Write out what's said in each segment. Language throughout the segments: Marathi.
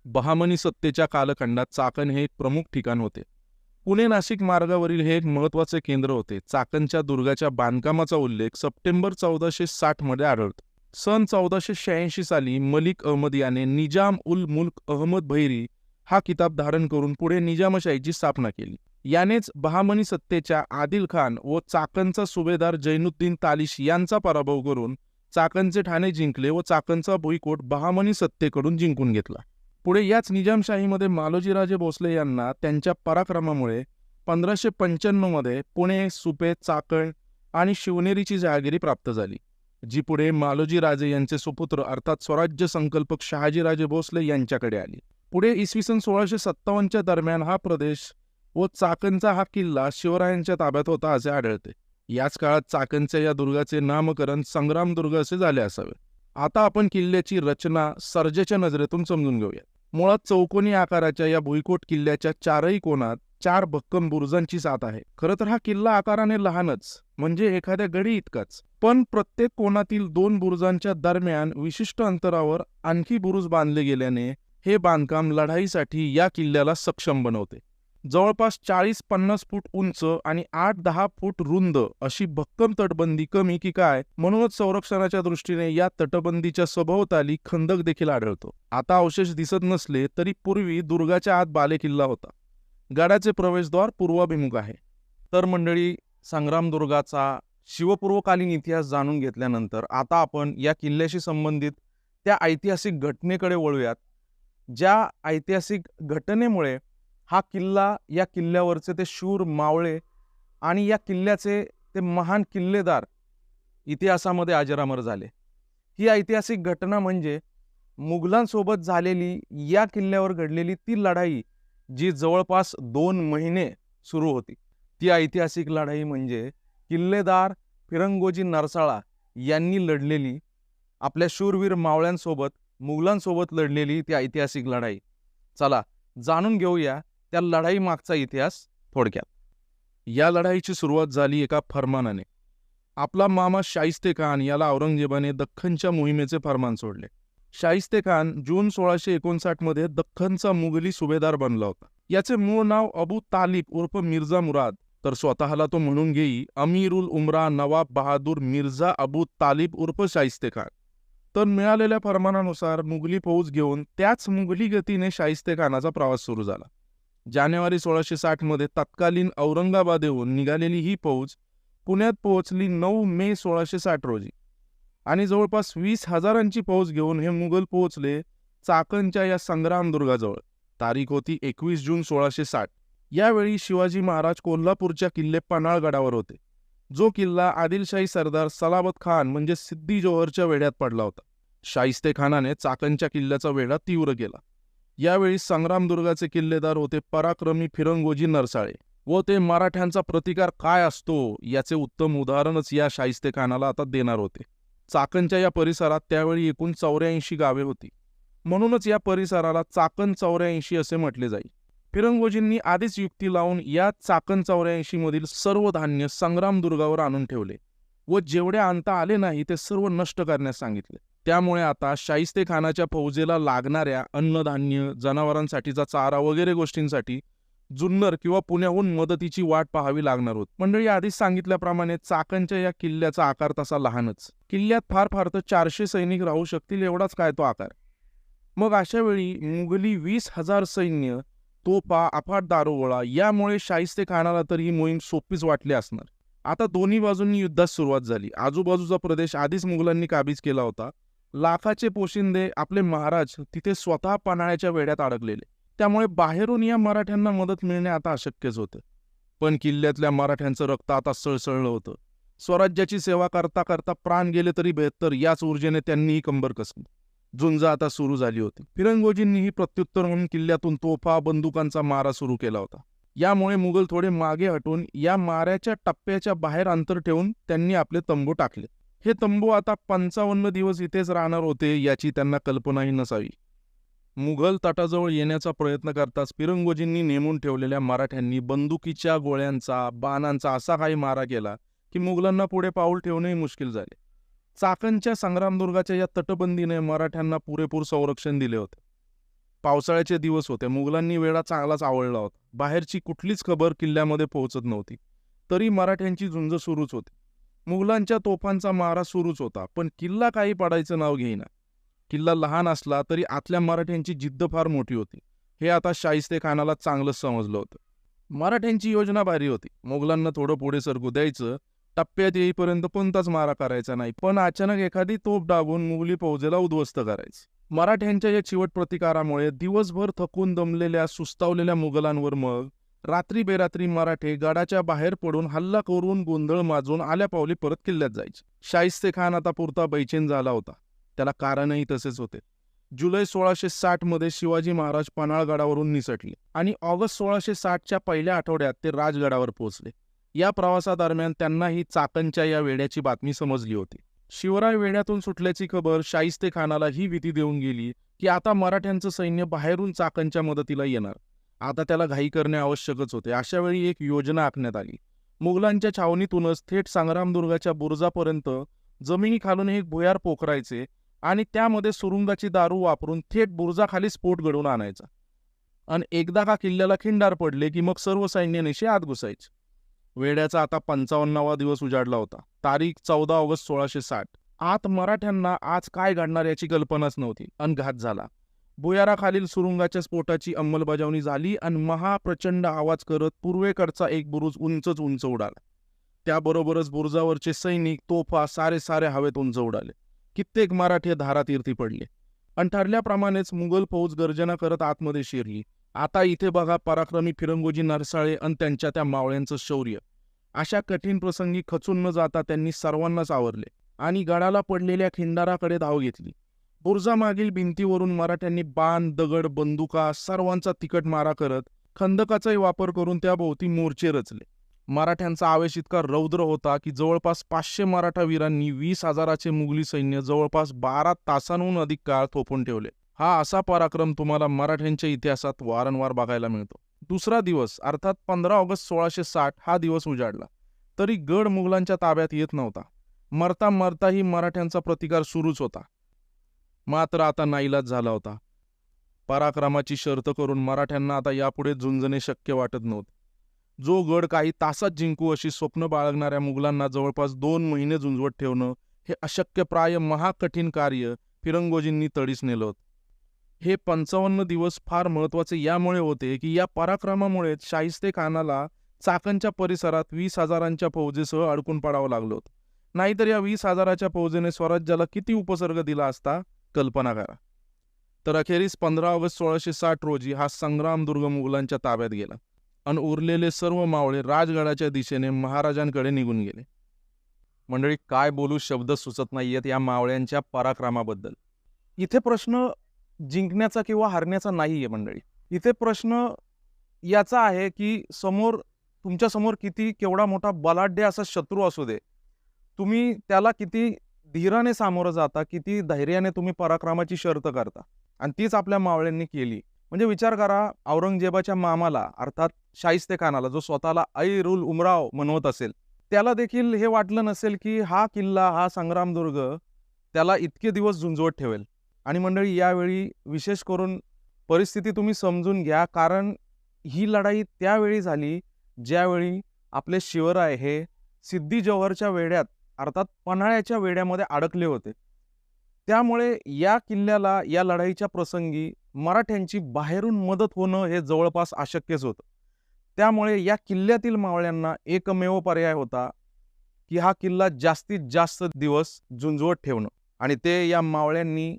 बहामनी सत्तेच्या कालखंडात चाकण हे एक प्रमुख ठिकाण होते. पुणे नाशिक मार्गावरील हे एक महत्त्वाचे केंद्र होते. चाकणच्या दुर्गाच्या बांधकामाचा उल्लेख सप्टेंबर 1460 मध्ये आढळतो. सन 1486 साली मलिक अहमद याने निजाम उल मुल्क अहमद भैरी हा किताब धारण करून पुढे निजामशाहीची स्थापना केली. यानेच बहामनी सत्तेच्या आदिल खान व चाकणचा सुभेदार जैनुद्दीन तालिश यांचा पराभव करून चाकणचे ठाणे जिंकले व चाकणचा भुईकोट बहामनी सत्तेकडून जिंकून घेतला. पुढे याच निजामशाहीमध्ये मालोजीराजे भोसले यांना त्यांच्या पराक्रमामुळे 1595 मध्ये पुणे, सुपे, चाकण आणि शिवनेरीची जहागिरी प्राप्त झाली, जी पुढे मालोजीराजे यांचे सुपुत्र अर्थात स्वराज्य संकल्पक शहाजीराजे भोसले यांच्याकडे आली. पुढे इसवी सन 1657च्या दरम्यान हा प्रदेश व चाकणचा हा किल्ला शिवरायांच्या ताब्यात होता असे आढळते. याच काळात चाकणच्या या दुर्गाचे नामकरण संग्राम दुर्ग असे झाले असावे. आता आपण किल्ल्याची रचना सर्जेच्या नजरेतून समजून घेऊया. मुळात चौकोनी आकाराच्या या भुईकोट किल्ल्याच्या चारही कोणात 4 भक्कम बुरुजांची साथ आहे. खरं तर हा किल्ला आकाराने लहानच, म्हणजे एखाद्या गडी इतकाच, पण प्रत्येक कोणातील 2 बुरुजांच्या दरम्यान विशिष्ट अंतरावर आणखी बुरुज बांधले गेल्याने हे बांधकाम लढाईसाठी या किल्ल्याला सक्षम बनवते. जवळपास 40-50 फूट उंच आणि 8-10 फूट रुंद अशी भक्कम तटबंदी कमी की काय, म्हणूनच संरक्षणाच्या दृष्टीने या तटबंदीच्या सभोवताली खंदक देखील आढळतो. आता अवशेष दिसत नसले तरी पूर्वी दुर्गाच्या आत बालेकिल्ला होता. गडाचे प्रवेशद्वार पूर्वाभिमुख आहे. तर मंडळी, संग्रामदुर्गाचा शिवपूर्वकालीन इतिहास जाणून घेतल्यानंतर आता आपण या किल्ल्याशी संबंधित त्या ऐतिहासिक घटनेकडे वळूयात, ज्या ऐतिहासिक घटनेमुळे हा किल्ला, या किल्ल्यावरचे ते शूर मावळे आणि या किल्ल्याचे ते महान किल्लेदार इतिहासामध्ये अजरामर झाले. ही ऐतिहासिक घटना म्हणजे मुघलांसोबत झालेली, या किल्ल्यावर घडलेली ती लढाई, जी जवळपास 2 महिने सुरू होती. ती ऐतिहासिक लढाई म्हणजे किल्लेदार फिरंगोजी नरसाळा यांनी लढलेली, आपल्या शूरवीर मावळ्यांसोबत, मुघलांसोबत लढलेली ती ऐतिहासिक लढाई. चला जाणून घेऊया त्या लढाई मागचा इतिहास थोडक्यात. या लढाईची सुरुवात झाली एका फरमानाने. आपला मामा शाहिस्ते खान याला औरंगजेबाने दख्खनच्या मोहिमेचे फरमान सोडले. शाहिस्ते खान जून 1659 मध्ये दख्खनचा मुघली सुभेदार बनला होता. याचे मूळ नाव अबू तालिब उर्फ मिर्झा मुराद, तर स्वतःला तो म्हणून घेई अमीरुल उमरा नवाब बहादूर मिर्झा अबू तालिब उर्फ शाहिस्ते खान. तर मिळालेल्या फरमानानुसार मुघली फौज घेऊन त्याच मुघली गतीने शाहिस्ते खानाचा प्रवास सुरू झाला. जानेवारी 1660 मध्ये तत्कालीन औरंगाबादेहून निघालेली ही फौज पुण्यात पोहोचली 9 मे 1660 रोजी आणि जवळपास 20,000ची फौज घेऊन हे मुघल पोहोचले चाकणच्या या संग्रामदुर्गाजवळ. तारीख होती 21 जून 1660. यावेळी शिवाजी महाराज कोल्हापूरच्या किल्ले पन्हाळगडावर होते, जो किल्ला आदिलशाही सरदार सलाबत खान म्हणजे सिद्दी जोहरच्या वेढ्यात पडला होता. शाहिस्ते खानाने चाकणच्या किल्ल्याचा वेढा तीव्र केला. यावेळी संग्रामदुर्गाचे किल्लेदार होते पराक्रमी फिरंगोजी नरसाळे, व ते मराठ्यांचा प्रतिकार काय असतो याचे उत्तम उदाहरणच या शाहिस्ते खानाला आता देणार होते. चाकणच्या या परिसरात त्यावेळी एकूण 84 गावे होती, म्हणूनच या परिसराला चाकण 84 असे म्हटले जाईल. फिरंगोजींनी आधीच युक्ती लावून या चाकण 84 मधील सर्व धान्य संग्रामदुर्गावर आणून ठेवले व जेवढे आणता आले नाही ते सर्व नष्ट करण्यास सांगितले. त्यामुळे आता शाहिस्ते खानाच्या फौजेला लागणाऱ्या अन्नधान्य, जनावरांसाठीचा चारा वगैरे गोष्टींसाठी जुन्नर किंवा पुण्याहून मदतीची वाट पाहावी लागणार होती. मंडळी, आधीच सांगितल्याप्रमाणे चाकणच्या या किल्ल्याचा आकार तसा लहानच. किल्ल्यात फार फार तर 400 सैनिक राहू शकतील, एवढाच काय तो आकार. मग अशा वेळी मुघली 20,000 सैन्य, तोफा, अफाट दारुगोळा, यामुळे शाहिस्ते खानाला तर ही मोहीम सोपीच वाटली असणार. आता दोन्ही बाजूंनी युद्धास सुरुवात झाली. आजूबाजूचा प्रदेश आधीच मुघलांनी काबीज केला होता. लाखाचे पोशिंदे आपले महाराज तिथे स्वतः पन्हाळ्याच्या वेढ्यात अडकलेले, त्यामुळे बाहेरून या मराठ्यांना मदत मिळणे आता अशक्यच होते. पण किल्ल्यातल्या मराठ्यांचं रक्त आता सळसळलं होतं. स्वराज्याची सेवा करता करता प्राण गेले तरी बेहत्तर, याच ऊर्जेने त्यांनीही कंबर कसली. झुंज आता सुरू झाली होती. फिरंगोजींनीही प्रत्युत्तर म्हणून किल्ल्यातून तोफा, बंदुकांचा मारा सुरू केला होता. यामुळे मुघल थोडे मागे हटून या माऱ्याच्या टप्प्याच्या बाहेर अंतर ठेवून त्यांनी आपले तंबू टाकले. हे तंबू आता 55 दिवस इथेच राहणार होते याची त्यांना कल्पनाही नसावी. मुघल तटाजवळ येण्याचा प्रयत्न करताच फिरंगोजींनी नेमून ठेवलेल्या मराठ्यांनी बंदुकीच्या गोळ्यांचा, बाणांचा असा काही मारा केला की मुघलांना पुढे पाऊल ठेवणेही मुश्किल झाले. चाकणच्या संग्रामदुर्गाच्या या तटबंदीने मराठ्यांना पुरेपूर संरक्षण दिले होते. पावसाळ्याचे दिवस होते. मुघलांनी वेढा चांगलाच आवळला होता. बाहेरची कुठलीच खबर किल्ल्यामध्ये पोहोचत नव्हती. तरी मराठ्यांची झुंज सुरूच होती. मुघलांच्या तोफांचा मारा सुरूच होता, पण किल्ला काही पडायचं नाव घेईना. किल्ला लहान असला तरी आतल्या मराठ्यांची जिद्द फार मोठी होती. हे आता शाहिस्तेखानाला चांगलंच समजलं होतं. मराठ्यांची योजना भारी होती. मुघलांना थोडं पुढे सरकू द्यायचं, टप्प्यात येईपर्यंत कोणताच मारा करायचा नाही, पण अचानक एखादी तोफ डागून मुघली फौजेला उद्ध्वस्त करायचं. मराठ्यांच्या या चिवट प्रतिकारामुळे दिवसभर थकून दमलेल्या सुस्तावलेल्या मुघलांवर मग रात्री बेरात्री मराठे गडाच्या बाहेर पडून हल्ला करून गोंधळ माजून आल्या पावली परत किल्ल्यात जायचे. शाहिस्तेखान आता पुरता बैचेन झाला होता. त्याला कारणही तसेच होते. जुलै 1660 मध्ये शिवाजी महाराज पन्हाळगडावरून निसटले आणि ऑगस्ट 1660च्या पहिल्या आठवड्यात ते राजगडावर पोहोचले. या प्रवासादरम्यान त्यांनाही चाकणच्या या वेड्याची बातमी समजली होती. शिवराय वेड्यातून सुटल्याची खबर शाहिस्तेखानाला ही भीती देऊन गेली की आता मराठ्यांचं सैन्य बाहेरून चाकणच्या मदतीला येणार. आता त्याला घाई करणे आवश्यकच होते. अशा वेळी एक योजना आखण्यात आली. मुघलांच्या छावणीतूनच थेट संग्रामदुर्गाच्या बुरुजापर्यंत जमिनीखालून एक भुयार पोखरायचे आणि त्यामध्ये सुरुंगाची दारू वापरून थेट बुरुजाखाली स्फोट घडवून आणायचा. आणि एकदा का किल्ल्याला खिंडार पडले की मग सर्व सैन्यानिशी आत घुसायचे. वेड्याचा आता 55वा दिवस उजाडला होता. तारीख 14 ऑगस्ट 1660. आत मराठ्यांना आज काय घडणार याची कल्पनाच नव्हती. आणि घात झाला. भुयाराखालील सुरुंगाच्या स्फोटाची अंमलबजावणी झाली आणि महाप्रचंड आवाज करत पूर्वेकडचा एक बुरुज उंचच उंच उडाला. त्याबरोबरच बुरुजावरचे सैनिक, तोफा सारे हवेत उंच उडाले. कित्येक मराठे धारातीर्थी पडले आणि ठरल्याप्रमाणेच मुघल फौज गर्जना करत आतमध्ये शिरली. आता इथे बघा पराक्रमी फिरंगोजी नरसाळे आणि त्यांच्या त्या मावळ्यांचं शौर्य. अशा कठीण प्रसंगी खचून न जाता त्यांनी सर्वांनाच आवरले आणि गडाला पडलेल्या खिंडाराकडे धाव घेतली. बुरुजामागील भिंतीवरून मराठ्यांनी बाण, दगड, बंदुका सर्वांचा तिखट मारा करत खंदकाचाही वापर करून त्याभोवती मोर्चे रचले. मराठ्यांचा आवेश इतका रौद्र होता की जवळपास 500 मराठा वीरांनी 20,000चे मुघली सैन्य जवळपास 12 तासांहून अधिक काळ थोपवून ठेवले. हा असा पराक्रम तुम्हाला मराठ्यांच्या इतिहासात वारंवार बघायला मिळतो. दुसरा दिवस अर्थात 15 ऑगस्ट 1660 हा दिवस उजाडला. तरी गड मुघलांच्या ताब्यात येत नव्हता. मरता मरताही मराठ्यांचा प्रतिकार सुरूच होता. मात्र आता नाईलाज झाला होता. पराक्रमाची शर्त करून मराठ्यांना आता यापुढे झुंजणे शक्य वाटत नव्हते. जो गड काही तासात जिंकू अशी स्वप्न बाळगणाऱ्या मुघलांना जवळपास 2 महिने झुंजवत ठेवणं हे अशक्यप्राय महाकठीण कार्य फिरंगोजींनी तडीस नेलं होतं. हे 55 दिवस फार महत्त्वाचे यामुळे होते की या पराक्रमामुळे शाहिस्तेखानाला चाकणच्या परिसरात 20,000च्या फौजेसह अडकून पडावं लागलं होतं. नाहीतर या 20,000च्या फौजेने स्वराज्याला किती उपसर्ग दिला असता कल्पना करा. तर अखेरीस 15 ऑगस्ट 1660 रोजी हा संग्रामदुर्ग मुघलांच्या ताब्यात गेला आणि उरलेले सर्व मावळे राजगडाच्या दिशेने महाराजांकडे निघून गेले. मंडळी, काय बोलू, शब्द सुचत नाहीयेत या मावळ्यांच्या पराक्रमाबद्दल. इथे प्रश्न जिंकण्याचा किंवा हारण्याचा नाहीये मंडळी. इथे प्रश्न याचा आहे की तुमच्या समोर किती केवढा मोठा बलाढ्य असा शत्रू असू दे, तुम्ही त्याला किती धीराने सामोरं जाता, किती धैर्याने तुम्ही पराक्रमाची शर्त करता. आणि तीच आपल्या मावळ्यांनी केली. म्हणजे विचार करा, औरंगजेबाच्या मामाला अर्थात शाहिस्तेखानाला, जो स्वतःला ऐरुल उमराव म्हणवत असेल, त्याला देखील हे वाटलं नसेल की हा किल्ला, हा संग्रामदुर्ग त्याला इतके दिवस झुंजवत ठेवेल. आणि मंडळी, यावेळी विशेष करून परिस्थिती तुम्ही समजून घ्या, कारण ही लढाई त्यावेळी झाली ज्यावेळी आपले शिवराय हे सिद्दी जोहरच्या वेढ्यात अर्थात पन्हाळ्याच्या वेढ्यामध्ये अडकले होते. त्यामुळे या किल्ल्याला या लढाईच्या प्रसंगी मराठ्यांची बाहेरून मदत होणं हे जवळपास अशक्यच होतं. त्यामुळे या किल्ल्यातील मावळ्यांना एकमेव पर्याय होता की हा किल्ला जास्तीत जास्त दिवस झुंजवत ठेवणं. आणि ते या मावळ्यांनी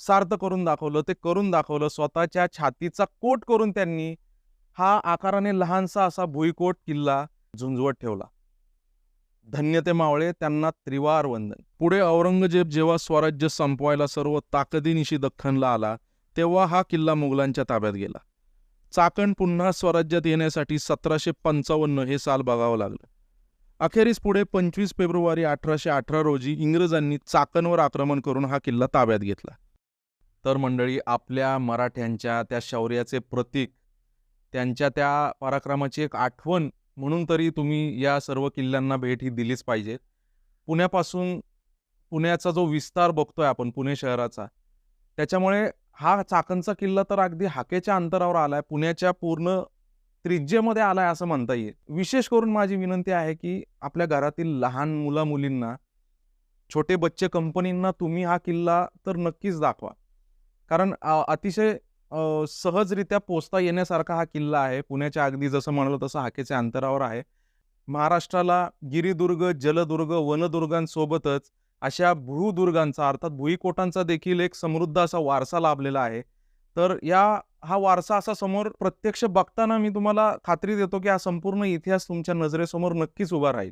सार्थ करून दाखवलं. ते करून दाखवलं. स्वतःच्या छातीचा कोट करून त्यांनी हा आकाराने लहानसा असा भुईकोट किल्ला झुंजवत ठेवला. धन्य ते मावळे, त्यांना त्रिवार वंदन. पुढे औरंगजेब जेव्हा स्वराज्य संपवायला सर्व ताकदीनिशी दख्खनला आला, तेव्हा हा किल्ला मुघलांच्या ताब्यात गेला. चाकण पुन्हा स्वराज्यात येण्यासाठी 1755 हे साल बघावं लागलं. अखेरीस पुढे 25 फेब्रुवारी 1818 रोजी इंग्रजांनी चाकणवर आक्रमण करून हा किल्ला ताब्यात घेतला. तर मंडळी, आपल्या मराठ्यांच्या त्या शौर्याचे प्रतीक, त्यांच्या त्या पराक्रमाची एक आठवण म्हणून तरी तुम्ही या सर्व किल्ल्यांना भेट ही दिलीच पाहिजे. पुण्याचा जो विस्तार बघतोय आपण, पुणे शहराचा, त्याच्यामुळे हा चाकणचा किल्ला तर अगदी हाकेच्या अंतरावर आलाय. पुण्याच्या पूर्ण त्रिज्येमध्ये आलाय असं म्हणता येईल. विशेष करून माझी विनंती आहे, की आपल्या घरातील लहान मुला-मुलींना, छोटे बच्चे कंपनींना तुम्ही हा किल्ला तर नक्कीच दाखवा. कारण अतिशय सहजरित्या पोहोचता येण्यासारखा हा किल्ला आहे. पुण्याच्या अगदी जसं म्हणालो तसं हाकेच्या अंतरावर आहे. महाराष्ट्राला गिरिदुर्ग, जलदुर्ग, वनदुर्गांसोबतच अशा भूदुर्गांचा अर्थात भुईकोटांचा देखील एक समृद्ध असा वारसा लाभलेला आहे. तर हा वारसा असा समोर प्रत्यक्ष बघताना मी तुम्हाला खात्री देतो, की हा संपूर्ण इतिहास तुमच्या नजरेसमोर नक्कीच उभा राहील.